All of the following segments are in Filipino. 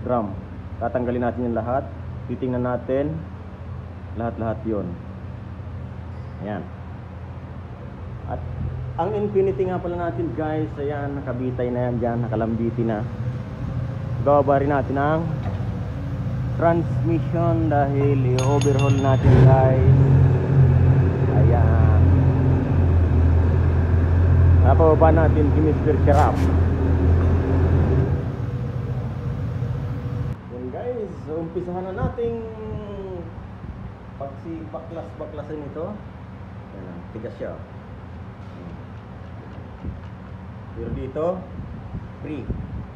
drum. Tatanggalin natin yung lahat. Titingnan natin lahat-lahat yon. Ayan. At ang Infinity nga pala natin guys, ayan, nakabitay na yan dyan, nakalambiti na. Bababa rin natin ang transmission dahil i-overhaul natin guys. Ayan. Napababa natin si Mr. Sharap. Yan guys, so umpisahan na nating baklas-baklasin ito. Ayan, tigas siya. Pero dito, free,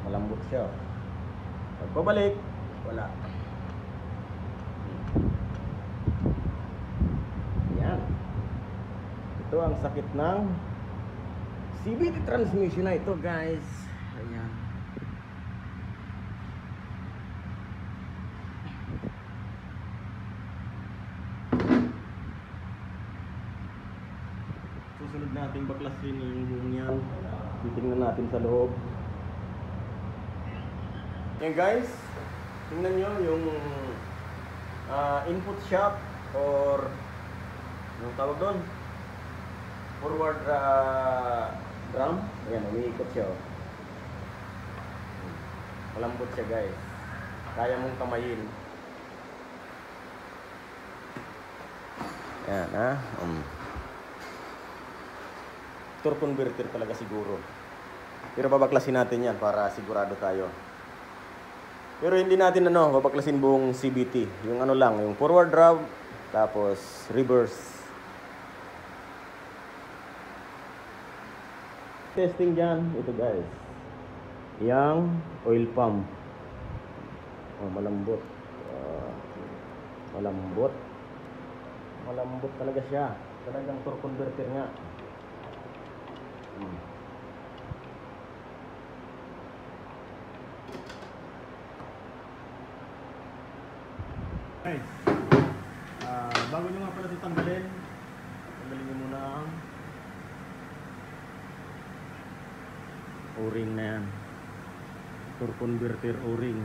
malambot siya. Pagpabalik, wala. Yan. Ito ang sakit ng CVT transmission na ito guys. Ayan. Susunod natin baklasin yung yan. Titingnan natin sa loob. Yan guys, tingnan nyo yung input shock or anong tawag doon? Forward drum. Ayan, umiikot siya. Malambot siya guys. Kaya mong kamayin. Ayan ha. Torque converter talaga siguro. Pero babaklasin natin yan para sigurado tayo. Pero hindi natin babaklasin buong CVT. Yung ano lang, yung forward drum, tapos reverse. Testing dyan, ito guys. Yang oil pump. Malambot. Malambot. Malambot talaga siya. Talagang torque converter nga. Guys, bago nyo nga pala ito tanggalin nyo muna ang o-ring na yan. Torque converter o-ring.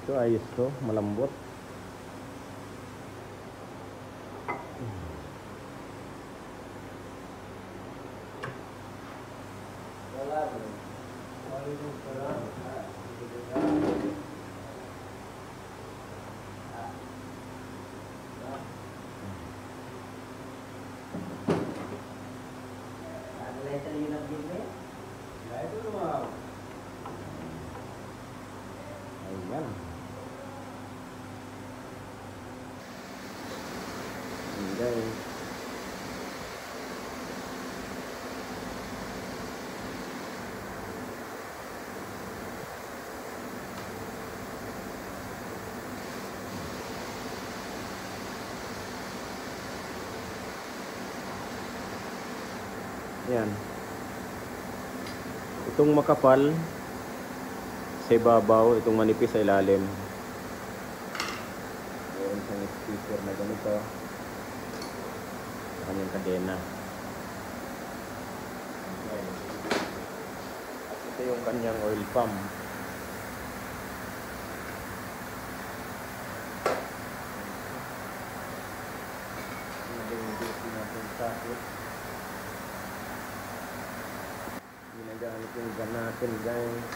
Ito ayos to, malambot. Ayan. Guys, Yan. Itong makapal sa ibabaw, itong manipis sa ilalim. Meron siyang speaker na ganito. Sa kanyang kadena. At ito yung kanyang oil pump. Ginagamit yung gun natin, guys.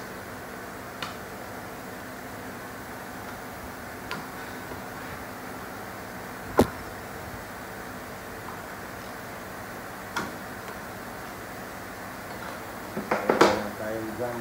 Wala tayong gun.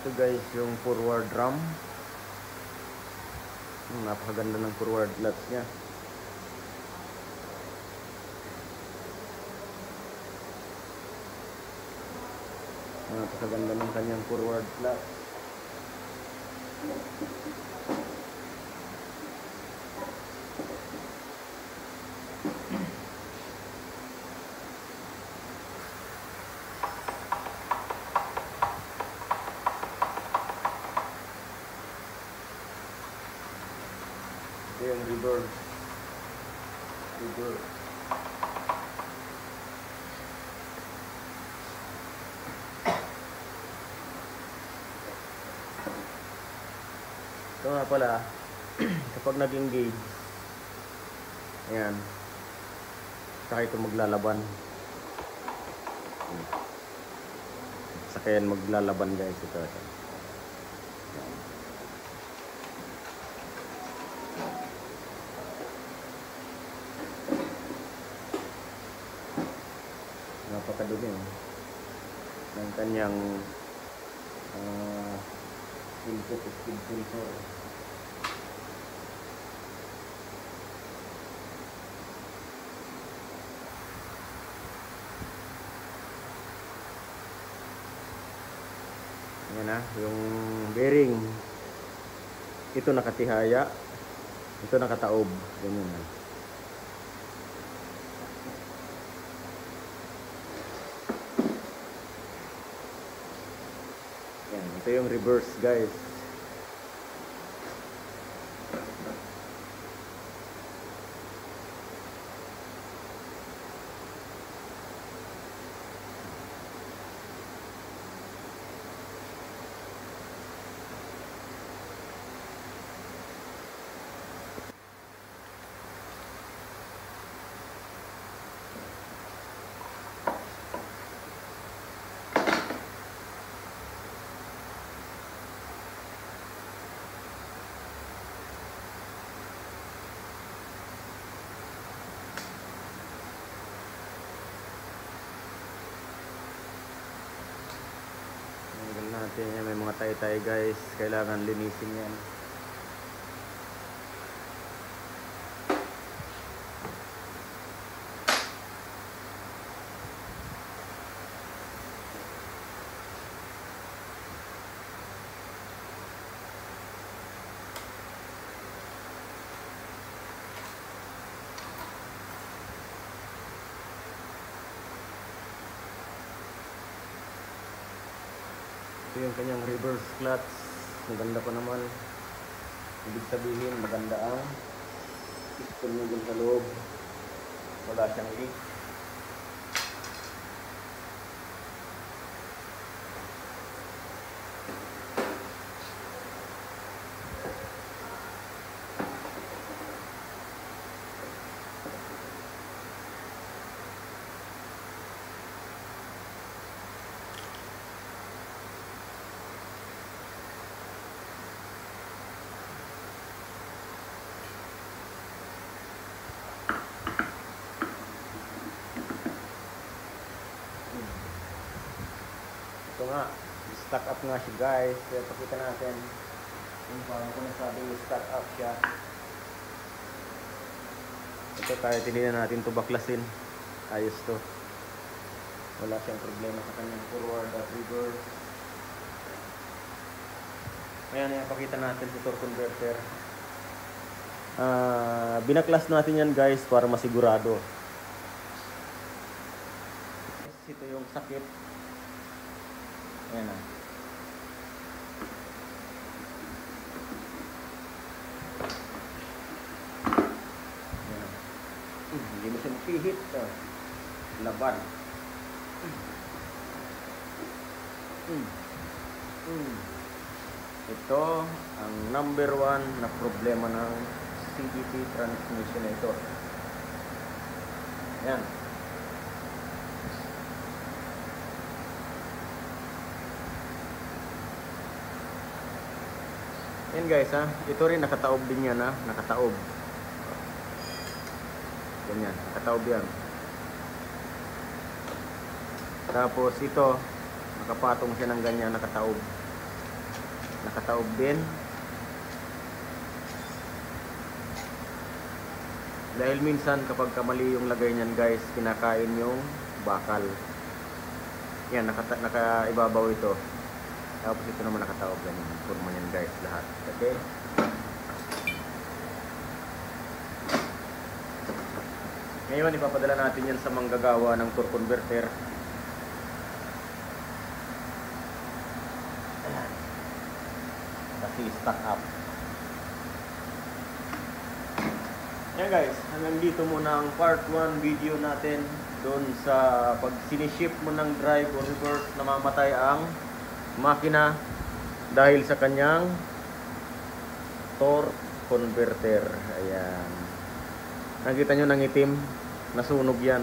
Ito guys yung forward drum. Napakaganda ng forward latch nya. Napakaganda ng kanyang forward latch. Ito yung reverse. Ito nga pala, kapag nag-engage, ayan, saka ito maglalaban. Saka yan maglalaban guys, ito. Napakadumi ng kanyang input speed sensor. Yan na, yung bearing. Ito nakatihaya, ito nakataob. Ganyan na. Yan, ito yung reverse guys. natin yan. May mga tay-tay guys, kailangan linisin yan. Ito yung kanyang reverse clutch. Maganda pa naman. Ibig sabihin maganda ang piston niya dun sa loob. Wala siyang leak. Ito nga, stock up nga siya guys. Kaya pakita natin kung paano ko nasabing stock up siya. Ito kahit hindi na natin ito baklasin, ayos to. Wala siyang problema sa kanyang forward at reverse. Ayan, pakita natin sa torque converter. Binaklas natin yan guys para masigurado. Ito yung sakit. Ayan na. Ayan. Hindi mo siya mapihit. Laban. Ito ang number 1 na problema ng CVT transmission na ito. Ayan. Yan guys ha, ito rin nakataob din yan ha, nakataob. Ganyan, nakataob yan. Tapos ito, nakapatong siya ng ganyan, nakataob. Nakataob din. Dahil minsan kapag kamali yung lagay niyan guys, kinakain yung bakal. Yan, nakaibabaw ito. Tapos ito naman nakataob ganyan. Forma niyan guys lahat. Okay? Ngayon ipapadala natin yan sa manggagawa ng torque converter. Ayan. Kasi stock up. Ayan guys, hanggang dito muna ang part 1 video natin. Doon sa pag siniship mo ng drive o reverse, namamatay ang makina dahil sa kanyang torque converter. Ayan. Nakita nyo ng itim, nasunog yan.